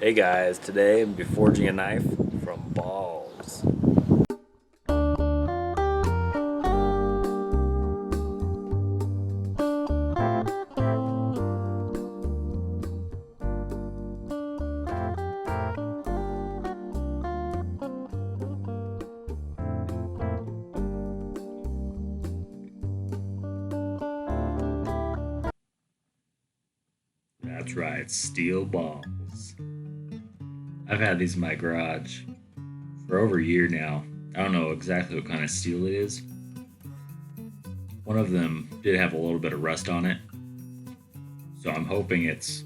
Hey guys, today I'm be forging a knife from balls. That's right, steel balls. I've had these in my garage for over a year now. I don't know exactly what kind of steel it is. One of them did have a little bit of rust on it, so I'm hoping it's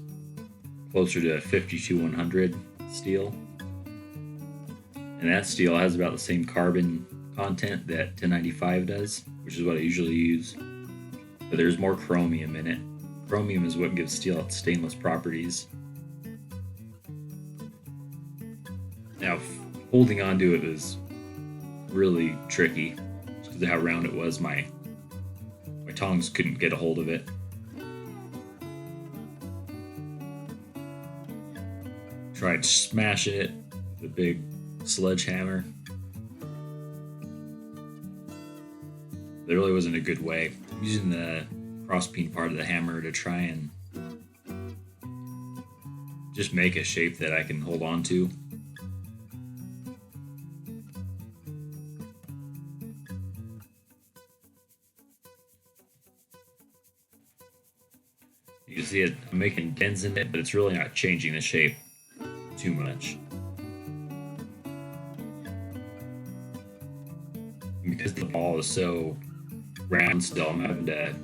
closer to 52-100 steel. And that steel has about the same carbon content that 1095 does, which is what I usually use. But there's more chromium in it. Chromium is what gives steel its stainless properties. Now, holding onto it was really tricky because of how round it was. My tongs couldn't get a hold of it. Tried smashing it with a big sledgehammer. There really wasn't a good way. I'm using the crosspeen part of the hammer to try and just make a shape that I can hold on to. You can see it, I'm making dents in it, but it's really not changing the shape too much. Because the ball is so round still, I'm having to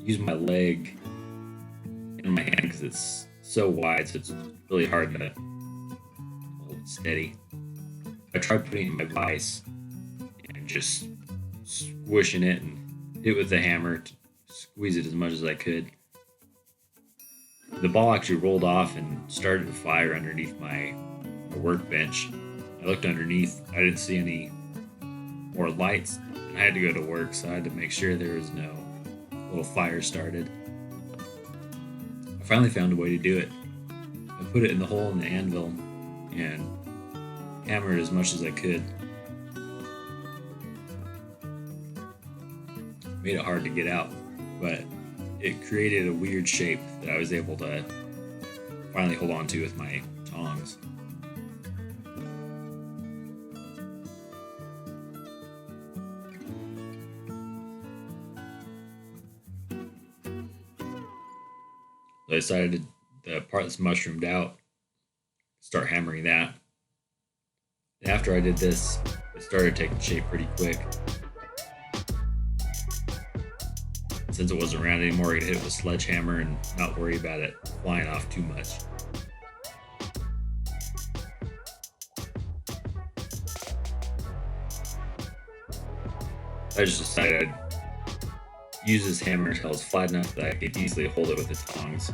use my leg in my hand because it's so wide, so it's really hard to hold it steady. I tried putting it in my vise and just squishing it and hit it with the hammer to squeeze it as much as I could. The ball actually rolled off and started to fire underneath my workbench. I looked underneath, I didn't see any more lights, and I had to go to work, so I had to make sure there was no little fire started. I finally found a way to do it. I put it in the hole in the anvil and hammered as much as I could. Made it hard to get out, but it created a weird shape that I was able to finally hold on to with my tongs. So I decided the part that's mushroomed out, start hammering that. And after I did this, it started taking shape pretty quick. And since it wasn't round anymore, I could hit it with a sledgehammer and not worry about it flying off too much. I just decided I'd use this hammer until it's flat enough that I could easily hold it with the tongs.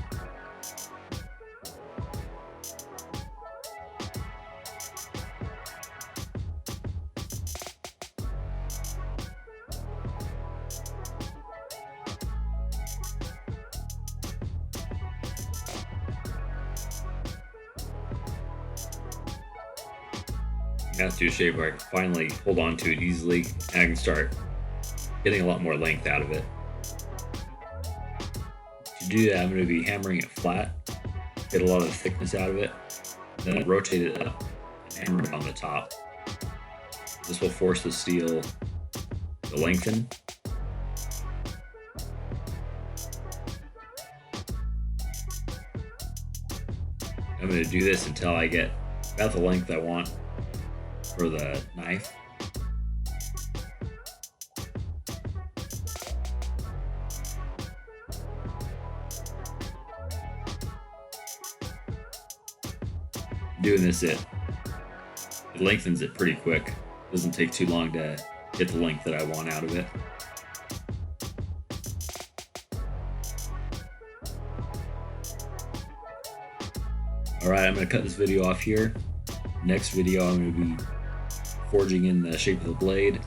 Got to a shape where I can finally hold on to it easily and I can start getting a lot more length out of it. To do that, I'm going to be hammering it flat, get a lot of the thickness out of it, then rotate it up and hammer it on the top. This will force the steel to lengthen. I'm going to do this until I get about the length I want for the knife. Doing this, it lengthens it pretty quick. Doesn't take too long to get the length that I want out of it. Alright, I'm going to cut this video off here. Next video, I'm going to be forging in the shape of the blade.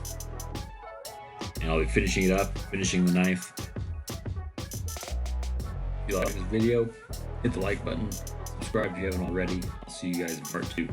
And I'll be finishing it up, finishing the knife. If you like this video, hit the like button, subscribe if you haven't already. I'll see you guys in part 2.